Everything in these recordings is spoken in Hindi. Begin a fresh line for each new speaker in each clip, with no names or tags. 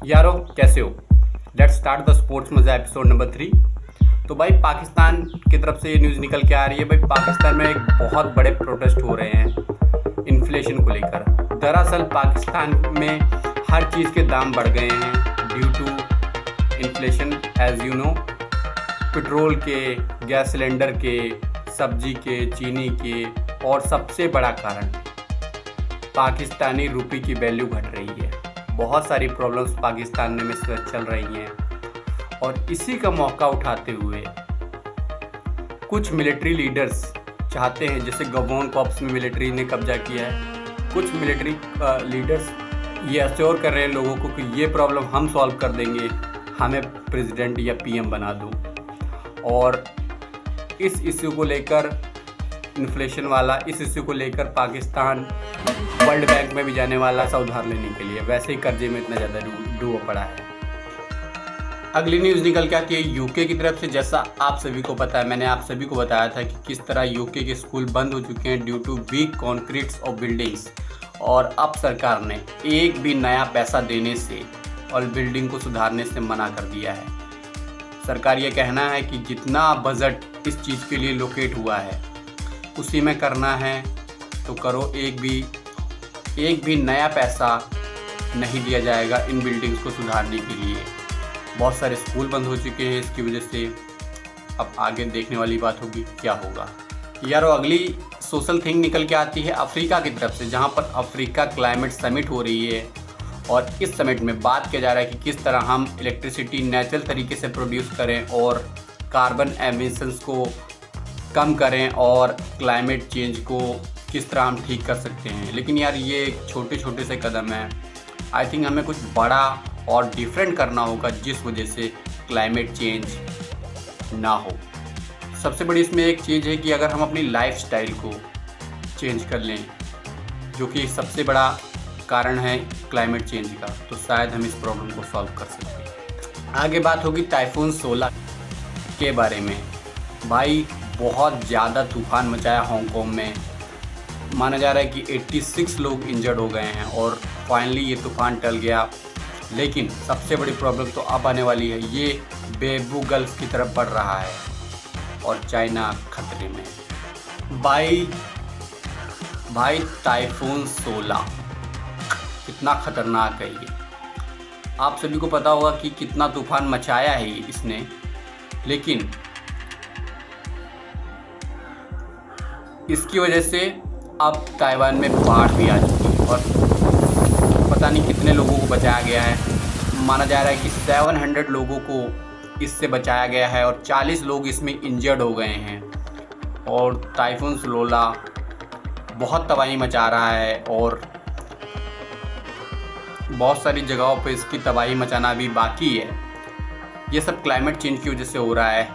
यारो कैसे हो। लेट्स स्टार्ट द स्पोर्ट्स मजा एपिसोड नंबर 3। तो भाई पाकिस्तान की तरफ से ये न्यूज़ निकल के आ रही है। भाई पाकिस्तान में एक बहुत बड़े प्रोटेस्ट हो रहे हैं इन्फ्लेशन को लेकर। दरअसल पाकिस्तान में हर चीज़ के दाम बढ़ गए हैं due to inflation. As you know, petrol के, गैस सिलेंडर के, सब्जी के, चीनी के, और सबसे बड़ा कारण पाकिस्तानी रुपये की वैल्यू घट रही है। बहुत सारी प्रॉब्लम्स पाकिस्तान में चल रही हैं और इसी का मौका उठाते हुए कुछ मिलिट्री लीडर्स चाहते हैं, जैसे गबोन कॉप्स में मिलिट्री ने कब्जा किया है। कुछ मिलिट्री लीडर्स ये अश्योर कर रहे हैं लोगों को कि ये प्रॉब्लम हम सॉल्व कर देंगे, हमें प्रेसिडेंट या पीएम बना दो। और इस इश्यू को लेकर, इन्फ्लेशन वाला इस इश्यू को लेकर पाकिस्तान वर्ल्ड बैंक में भी जाने वाला सा उधार लेने के लिए, वैसे ही कर्जे में इतना ज़्यादा डूबा पड़ा है। अगली न्यूज़ निकल के आती है यूके की तरफ से। जैसा आप सभी को पता है, मैंने आप सभी को बताया था कि किस तरह यूके के स्कूल बंद हो चुके हैं due to weak concretes of buildings, और अब सरकार ने एक भी नया पैसा देने से और बिल्डिंग को सुधारने से मना कर दिया है। सरकार ये कहना है कि जितना बजट इस चीज़ के लिए लोकेट हुआ है उसी में करना है तो करो, एक भी नया पैसा नहीं दिया जाएगा इन बिल्डिंग्स को सुधारने के लिए। बहुत सारे स्कूल बंद हो चुके हैं इसकी वजह से। अब आगे देखने वाली बात होगी क्या होगा। यारो अगली सोशल थिंग निकल के आती है अफ्रीका की तरफ से, जहां पर अफ्रीका क्लाइमेट समिट हो रही है। और इस समिट में बात किया जा रहा है कि किस तरह हम इलेक्ट्रिसिटी नेचुरल तरीके से प्रोड्यूस करें और कार्बन एमिशंस को कम करें और क्लाइमेट चेंज को किस तरह हम ठीक कर सकते हैं। लेकिन यार ये छोटे छोटे से कदम हैं। आई थिंक हमें कुछ बड़ा और डिफरेंट करना होगा जिस वजह से क्लाइमेट चेंज ना हो। सबसे बड़ी इसमें एक चीज़ है कि अगर हम अपनी लाइफस्टाइल को चेंज कर लें, जो कि सबसे बड़ा कारण है क्लाइमेट चेंज का, तो शायद हम इस प्रॉब्लम को सॉल्व कर सकते हैं। आगे बात होगी टाइफून सोला के बारे में। भाई बहुत ज़्यादा तूफान मचाया हांगकांग में। माना जा रहा है कि 86 लोग इंजर्ड हो गए हैं और फाइनली ये तूफान टल गया। लेकिन सबसे बड़ी प्रॉब्लम तो अब आने वाली है। ये बेबू गल्फ की तरफ बढ़ रहा है और चाइना खतरे में। भाई टाइफून सोला कितना खतरनाक है ये। आप सभी को पता होगा कि कितना तूफान मचाया है इसने, लेकिन इसकी वजह से अब ताइवान में बाढ़ भी आ चुकी है और पता नहीं कितने लोगों को बचाया गया है। माना जा रहा है कि 700 लोगों को इससे बचाया गया है और 40 लोग इसमें इंजर्ड हो गए हैं। और टाइफून सोला बहुत तबाही मचा रहा है और बहुत सारी जगहों पे इसकी तबाही मचाना भी बाकी है। ये सब क्लाइमेट चेंज की वजह से हो रहा है।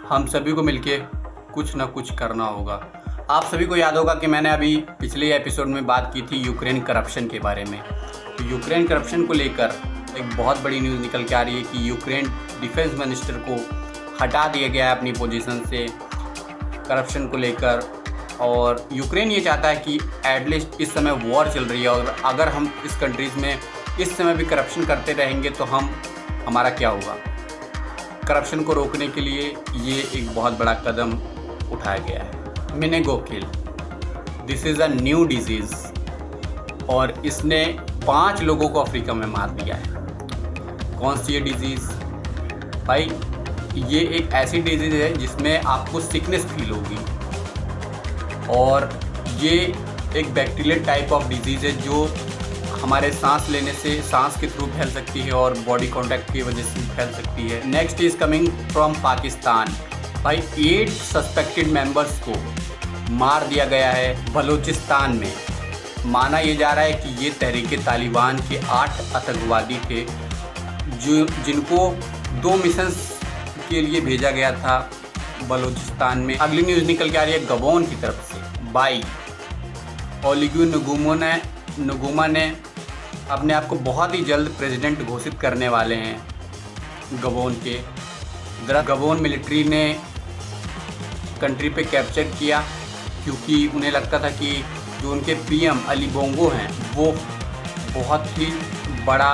हम सभी को मिलके कुछ ना कुछ करना होगा। आप सभी को याद होगा कि मैंने अभी पिछले एपिसोड में बात की थी यूक्रेन करप्शन के बारे में। तो यूक्रेन करप्शन को लेकर एक बहुत बड़ी न्यूज़ निकल के आ रही है कि यूक्रेन डिफेंस मिनिस्टर को हटा दिया गया है अपनी पोजीशन से करप्शन को लेकर। और यूक्रेन ये चाहता है कि एटलीस्ट इस समय वॉर चल रही है और अगर हम इस कंट्रीज़ में इस समय भी करप्शन करते रहेंगे तो हमारा क्या होगा। करप्शन को रोकने के लिए ये एक बहुत बड़ा कदम उठाया गया है। Meningococcal, this is a new disease और इसने 5 लोगों को अफ्रीका में मार दिया है। कौन सी ये डिज़ीज़? भाई ये एक ऐसी डिजीज़ है जिसमें आपको सिकनेस फील होगी और ये एक बैक्टीरियल टाइप ऑफ डिजीज़ है जो हमारे सांस लेने से, सांस के थ्रू फैल सकती है और बॉडी कांटेक्ट की वजह से फैल सकती है। Next is coming from Pakistan. भाई 8 सस्पेक्टेड मेंबर्स को मार दिया गया है बलूचिस्तान में। माना ये जा रहा है कि ये तहरीक तालिबान के 8 आतंकवादी थे जिनको 2 मिशंस के लिए भेजा गया था बलूचिस्तान में। अगली न्यूज़ निकल के आ रही है गबोन की तरफ से। भाई ओलिगु नुगुमा ने अपने आप को बहुत ही जल्द प्रेसिडेंट घोषित करने वाले हैं गबोन के। गबोन मिलिट्री ने कंट्री पे कैप्चर किया क्योंकि उन्हें लगता था कि जो उनके पीएम अली बोंगो हैं वो बहुत ही बड़ा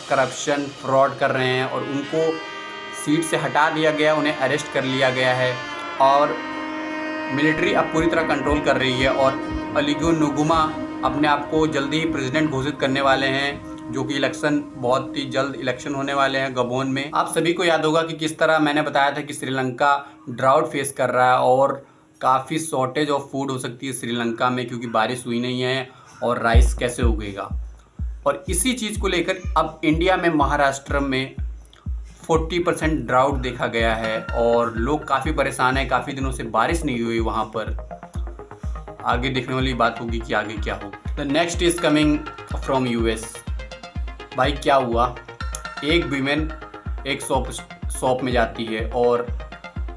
करप्शन फ्रॉड कर रहे हैं और उनको सीट से हटा दिया गया, उन्हें अरेस्ट कर लिया गया है और मिलिट्री अब पूरी तरह कंट्रोल कर रही है। और अलीगो नुगुमा अपने आप को जल्दी ही प्रेसिडेंट घोषित करने वाले हैं, जो कि इलेक्शन बहुत ही जल्द इलेक्शन होने वाले हैं गबोन में। आप सभी को याद होगा कि किस तरह मैंने बताया था कि श्रीलंका ड्राउट फेस कर रहा है और काफ़ी शॉर्टेज ऑफ फूड हो सकती है श्रीलंका में, क्योंकि बारिश हुई नहीं है और राइस कैसे उगेगा। और इसी चीज़ को लेकर अब इंडिया में महाराष्ट्र में 40% ड्राउट देखा गया है और लोग काफ़ी परेशान हैं, काफ़ी दिनों से बारिश नहीं हुई वहाँ पर। आगे देखने वाली बात होगी कि आगे क्या हो। The next is coming from US. भाई क्या हुआ, एक वीमेन एक शॉप में जाती है और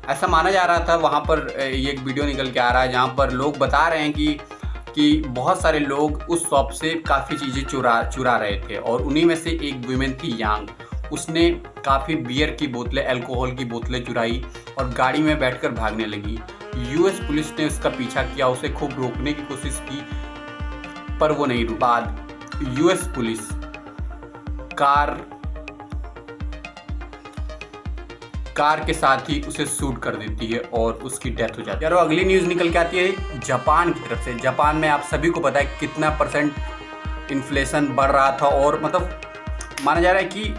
ऐसा माना जा रहा था, वहाँ पर ये एक वीडियो निकल के आ रहा है जहाँ पर लोग बता रहे हैं कि बहुत सारे लोग उस शॉप से काफ़ी चीज़ें चुरा रहे थे और उन्हीं में से एक वीमेन थी यांग। उसने काफ़ी बियर की बोतलें, अल्कोहल की बोतलें चुराई और गाड़ी में बैठकर भागने लगी। यूएस पुलिस ने उसका पीछा किया, उसे खूब रोकने की कोशिश की पर वो नहीं रुका। बाद यूएस पुलिस कार के साथ ही उसे शूट कर देती है और उसकी डेथ हो जाती है। यार अगली न्यूज़ निकल के आती है जापान की तरफ से। जापान में आप सभी को पता है कितना % इन्फ्लेशन बढ़ रहा था और मतलब माना जा रहा है कि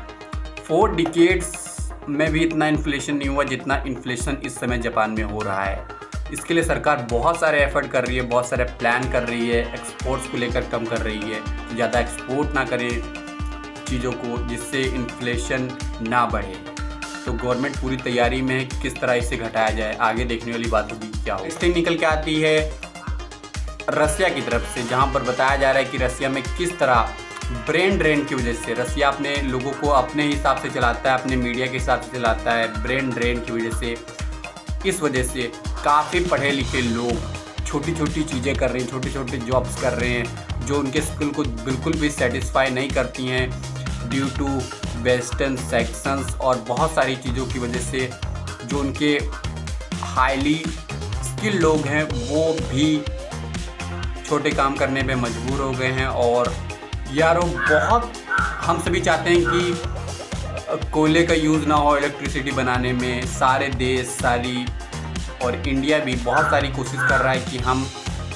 4 डिकेड्स में भी इतना इन्फ्लेशन नहीं हुआ जितना इन्फ्लेशन इस समय जापान में हो रहा है। इसके लिए सरकार बहुत सारे एफर्ट कर रही है, बहुत सारे प्लान कर रही है, एक्सपोर्ट्स को लेकर कम कर रही है, ज़्यादा एक्सपोर्ट ना करे चीज़ों को जिससे इन्फ्लेशन ना बढ़े। तो गवर्नमेंट पूरी तैयारी में है कि किस तरह इसे घटाया जाए। आगे देखने वाली बात होगी क्या हो। इससे निकल के आती है रसिया की तरफ से, जहाँ पर बताया जा रहा है कि रसिया में किस तरह ब्रेन ड्रेन की वजह से रसिया अपने लोगों को अपने हिसाब से चलाता है, अपने मीडिया के हिसाब से चलाता है। ब्रेन ड्रेन की वजह से, इस वजह से काफ़ी पढ़े लिखे लोग छोटी छोटी चीज़ें कर रहे हैं, छोटे छोटे जॉब्स कर रहे हैं जो उनके स्किल को बिल्कुल भी सेटिस्फाई नहीं करती हैं ड्यू टू वेस्टर्न सेक्शंस और बहुत सारी चीज़ों की वजह से। जो उनके हाईली स्किल लोग हैं वो भी छोटे काम करने पे मजबूर हो गए हैं। और यारों बहुत हम सभी चाहते हैं कि कोयले का यूज़ ना हो इलेक्ट्रिसिटी बनाने में, सारे देश सारी और इंडिया भी बहुत सारी कोशिश कर रहा है कि हम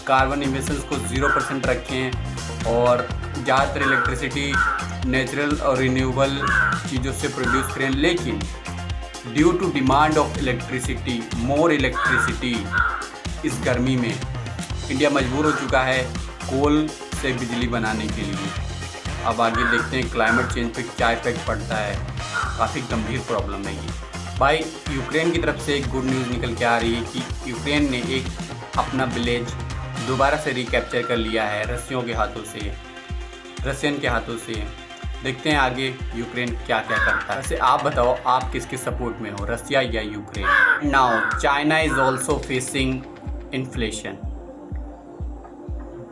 कार्बन इमिशंस को 0% रखें और ज़्यादातर इलेक्ट्रिसिटी नेचुरल और रिन्यूएबल चीज़ों से प्रोड्यूस करें। लेकिन due to demand of electricity, more electricity, इस गर्मी में इंडिया मजबूर हो चुका है कोल से बिजली बनाने के लिए। अब आगे देखते हैं क्लाइमेट चेंज पे क्या इफेक्ट पड़ता है, काफ़ी गंभीर प्रॉब्लम है ये। भाई यूक्रेन की तरफ से एक गुड न्यूज़ निकल के आ रही है कि यूक्रेन ने एक अपना विलेज दोबारा से रिकैप्चर कर लिया है रसियन के हाथों से। देखते हैं आगे यूक्रेन क्या क्या करता है। वैसे आप बताओ, आप किसके सपोर्ट में हो, रसिया या Ukraine? Now China is also facing inflation.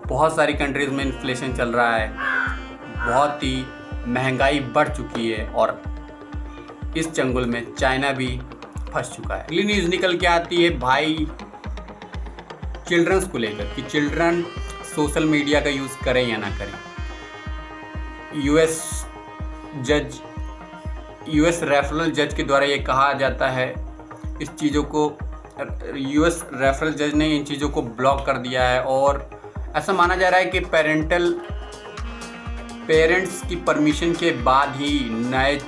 बहुत सारी कंट्रीज़ में इन्फ्लेशन चल रहा है, बहुत ही महंगाई बढ़ चुकी है और इस चंगुल में चाइना भी फंस चुका है। अगली न्यूज़ निकल के आती है भाई चिल्ड्रंस को लेकर कि चिल्ड्रन सोशल मीडिया का यूज़ करें या ना करें। यूएस रेफरल जज के द्वारा ये कहा जाता है, इस चीज़ों को यूएस रेफरल जज ने इन चीज़ों को ब्लॉक कर दिया है और ऐसा माना जा रहा है कि पेरेंट्स की परमिशन के बाद ही नए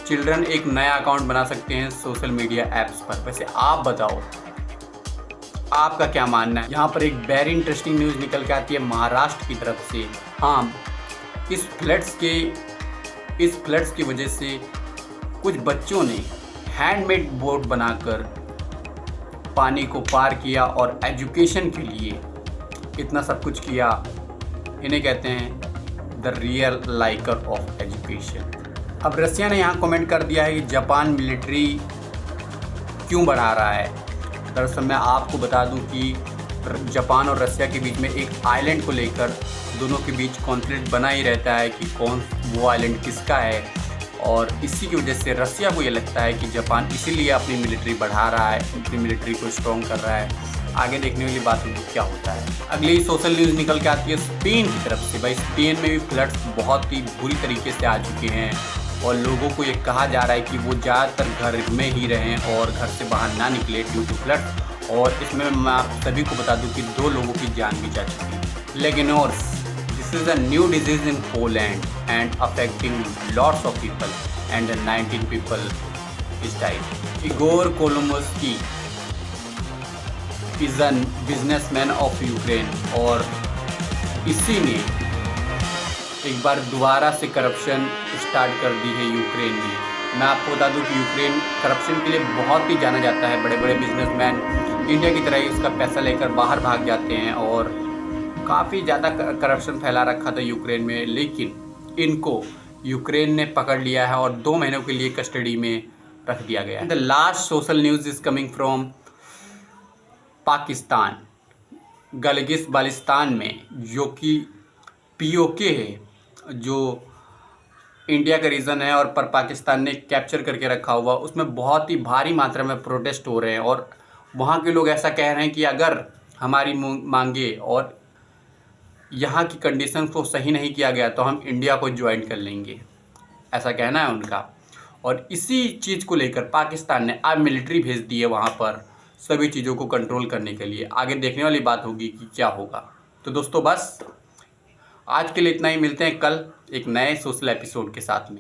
चिल्ड्रन एक नया अकाउंट बना सकते हैं सोशल मीडिया ऐप्स पर। वैसे आप बताओ आपका क्या मानना है। यहाँ पर एक वेरी इंटरेस्टिंग न्यूज़ निकल के आती है महाराष्ट्र की तरफ से। हाँ, इस फ्लड्स की वजह से कुछ बच्चों ने हैंडमेड बोट बनाकर पानी को पार किया और एजुकेशन के लिए इतना सब कुछ किया। इन्हें कहते हैं the real Likert of education. अब रसिया ने यहाँ कमेंट कर दिया है कि जापान मिलिट्री क्यों बढ़ा रहा है। दरअसल मैं आपको बता दूं कि जापान और रसिया के बीच में एक आइलैंड को लेकर दोनों के बीच कॉन्फ्लिक्ट बना ही रहता है कि कौन वो आइलैंड किसका है। और इसी की वजह से रसिया को ये लगता है कि जापान इसीलिए अपनी मिलिट्री बढ़ा रहा है, अपनी मिलिट्री को स्ट्रॉन्ग कर रहा है आगे देखने वाली बात होगी क्या होता है। अगली सोशल न्यूज़ निकल के आती है स्पेन की तरफ से। भाई स्पेन में भी फ्लड्स बहुत ही बुरी तरीके से आ चुके हैं और लोगों को ये कहा जा रहा है कि वो ज़्यादातर घर में ही रहें और घर से बाहर ना निकले ड्यू टू फ्लड। और इसमें मैं आप सभी को बता दूं कि 2 लोगों की जान भी जा चुकी है। Legionnaires, this is a new disease in Poland and affecting lots of people and 19 people is died. Igor Kolomoisky is a businessman of Ukraine और इसी ने एक बार दोबारा से करप्शन स्टार्ट कर दी है यूक्रेन में। मैं आपको बता दूं कि यूक्रेन करप्शन के लिए बहुत ही जाना जाता है। बड़े बड़े बिजनेसमैन इंडिया की तरह ही उसका पैसा लेकर बाहर भाग जाते हैं और काफ़ी ज़्यादा करप्शन फैला रखा था यूक्रेन में, लेकिन इनको यूक्रेन ने पकड़ लिया है और 2 महीनों के लिए कस्टडी में रख दिया गया है। The last social news is coming from Pakistan, गलगिस बाल्टिस्तान में, जो कि POK है, जो इंडिया का रीजन है और पर पाकिस्तान ने कैप्चर करके रखा हुआ, उसमें बहुत ही भारी मात्रा में प्रोटेस्ट हो रहे हैं और वहाँ के लोग ऐसा कह रहे हैं कि अगर हमारी मांगे और यहाँ की कंडीशन को सही नहीं किया गया तो हम इंडिया को ज्वाइन कर लेंगे, ऐसा कहना है उनका। और इसी चीज़ को लेकर पाकिस्तान ने अब मिलिट्री भेज दी है वहाँ पर सभी चीज़ों को कंट्रोल करने के लिए। आगे देखने वाली बात होगी कि क्या होगा। तो दोस्तों बस आज के लिए इतना ही, मिलते हैं कल एक नए सोशल एपिसोड के साथ में।